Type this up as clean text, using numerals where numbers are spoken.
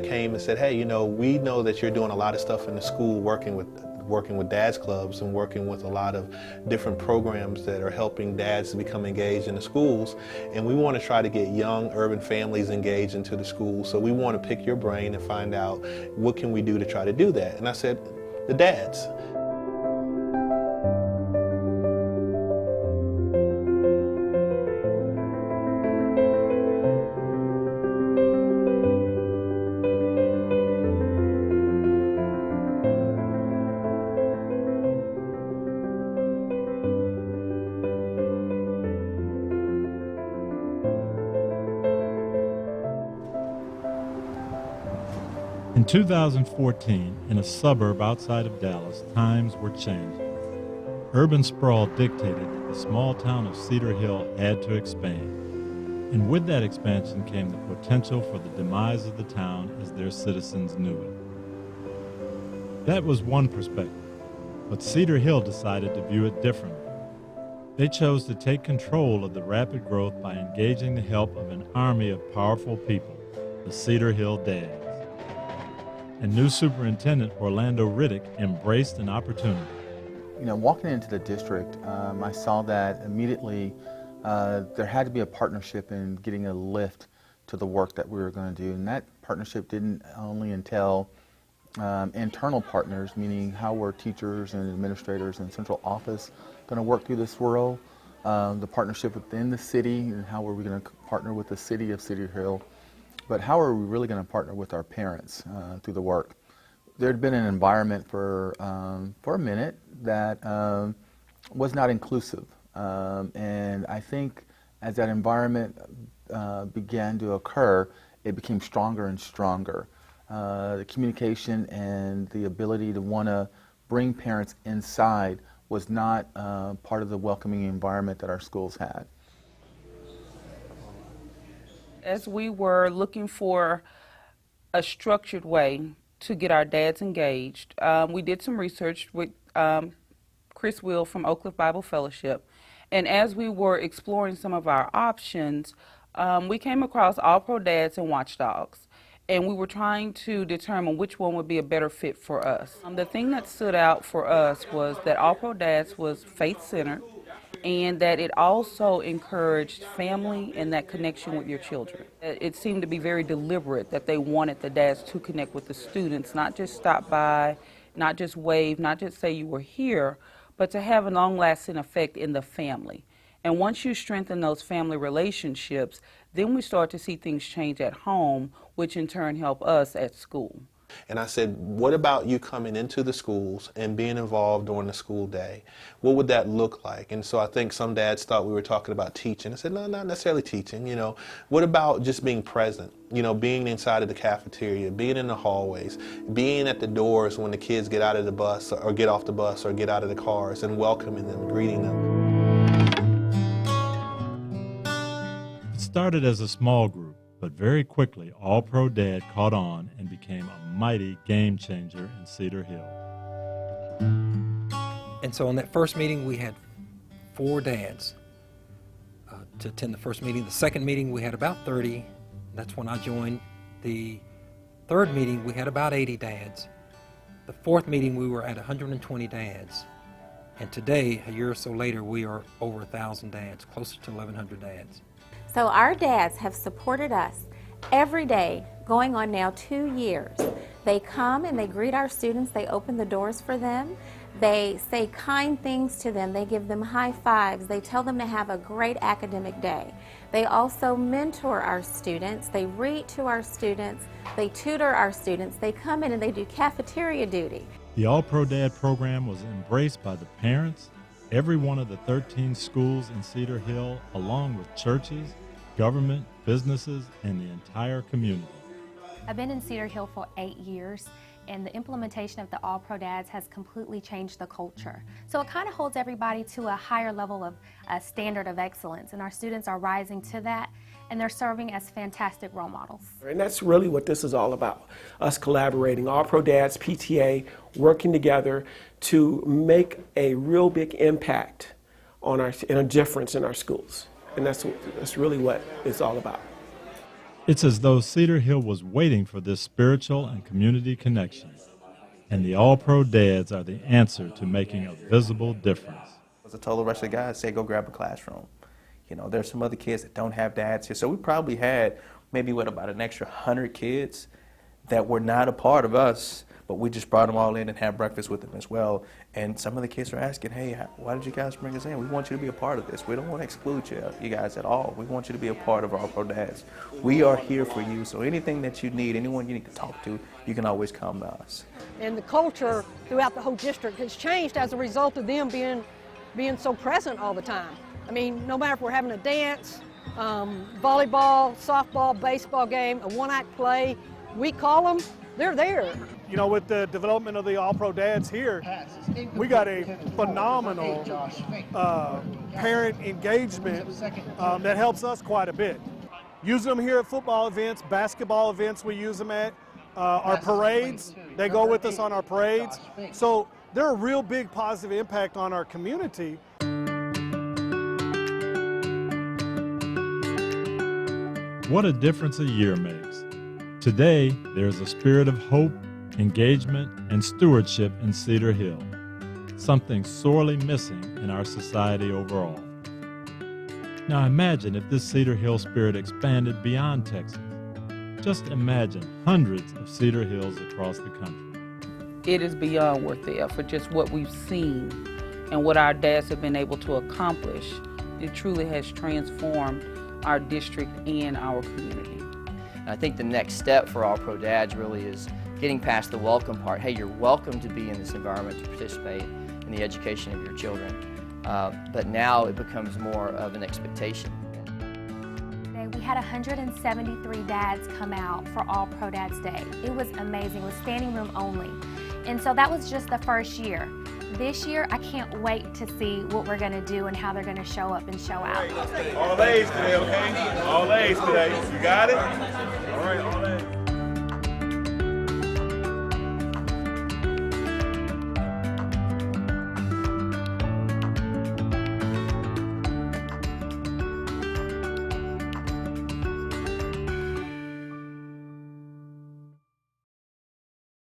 They came and said, hey, you know, we know that you're doing a lot of stuff in the school working with dads clubs and working with a lot of different programs that are helping dads to become engaged in the schools, and we want to try to get young urban families engaged into the schools. So we want to pick your brain and find out what can we do to try to do that. And I said, the dads. In 2014, in a suburb outside of Dallas, times were changing. Urban sprawl dictated that the small town of Cedar Hill had to expand. And with that expansion came the potential for the demise of the town as their citizens knew it. That was one perspective, but Cedar Hill decided to view it differently. They chose to take control of the rapid growth by engaging the help of an army of powerful people, the Cedar Hill Dads. And new superintendent Orlando Riddick embraced an opportunity. You know, walking into the district, I saw that immediately there had to be a partnership in getting a lift to the work that we were going to do. And that partnership didn't only entail internal partners, meaning how were teachers and administrators and central office going to work through this world, the partnership within the city, and how were we going to partner with the city of Cedar Hill. But how are we really going to partner with our parents through the work? There had been an environment for a minute that was not inclusive. And I think as that environment began to occur, it became stronger and stronger. The communication and the ability to want to bring parents inside was not part of the welcoming environment that our schools had. As we were looking for a structured way to get our dads engaged, we did some research with Chris Will from Oak Cliff Bible Fellowship. And as we were exploring some of our options, we came across All Pro Dads and Watchdogs. And we were trying to determine which one would be a better fit for us. The thing that stood out for us was that All Pro Dads was faith-centered, and that it also encouraged family and that connection with your children. It seemed to be very deliberate that they wanted the dads to connect with the students, not just stop by, not just wave, not just say you were here, but to have a long-lasting effect in the family. And once you strengthen those family relationships, then we start to see things change at home, which in turn help us at school. And I said, what about you coming into the schools and being involved during the school day? What would that look like? And so I think some dads thought we were talking about teaching. I said, no, not necessarily teaching, you know. What about just being present? You know, being inside of the cafeteria, being in the hallways, being at the doors when the kids get out of the bus or get off the bus or get out of the cars and welcoming them, greeting them. It started as a small group, but very quickly, All Pro Dad caught on and became a mighty game changer in Cedar Hill. And so on that first meeting, we had 4 dads to attend the first meeting. The second meeting, we had about 30. That's when I joined. The third meeting, we had about 80 dads. The fourth meeting, we were at 120 dads. And today, a year or so later, we are over 1,000 dads, closer to 1,100 dads. So our dads have supported us every day, going on now 2 years. They come and they greet our students, they open the doors for them, they say kind things to them, they give them high fives, they tell them to have a great academic day. They also mentor our students, they read to our students, they tutor our students, they come in and they do cafeteria duty. The All Pro Dad program was embraced by the parents, every one of the 13 schools in Cedar Hill, along with churches, government, businesses, and the entire community. I've been in Cedar Hill for 8 years, and the implementation of the All Pro Dads has completely changed the culture. So it kind of holds everybody to a higher level of standard of excellence, and our students are rising to that, and they're serving as fantastic role models. And that's really what this is all about, us collaborating, All Pro Dads, PTA, working together to make a real big impact on and a difference in our schools. And that's really what it's all about. It's as though Cedar Hill was waiting for this spiritual and community connection, and the All Pro Dads are the answer to making a visible difference. As I told the rest of the guys, say go grab a classroom. You know, there's some other kids that don't have dads here. So we probably had maybe about an extra 100 kids that were not a part of us, but we just brought them all in and had breakfast with them as well. And some of the kids are asking, hey, why did you guys bring us in? We want you to be a part of this. We don't want to exclude you guys at all. We want you to be a part of All Pro Dads. We are here for you. So anything that you need, anyone you need to talk to, you can always come to us. And the culture throughout the whole district has changed as a result of them being so present all the time. I mean, no matter if we're having a dance, volleyball, softball, baseball game, a one-act play, we call them, they're there. You know, with the development of the All Pro Dads here, we got a phenomenal parent engagement that helps us quite a bit. Using them here at football events, basketball events we use them at, our parades, they go with us on our parades. So they're a real big positive impact on our community. What a difference a year makes. Today, there's a spirit of hope, engagement, and stewardship in Cedar Hill, something sorely missing in our society overall. Now imagine if this Cedar Hill spirit expanded beyond Texas. Just imagine hundreds of Cedar Hills across the country. It is beyond worth the effort, just what we've seen and what our dads have been able to accomplish. It truly has transformed our district and our community. I think the next step for All Pro Dads really is getting past the welcome part. Hey, you're welcome to be in this environment to participate in the education of your children. But now it becomes more of an expectation. Today we had 173 dads come out for All Pro Dads Day. It was amazing. It was standing room only. And so that was just the first year. This year, I can't wait to see what we're going to do and how they're going to show up and show out. All A's today, okay? All A's today. You got it? All right, all A's.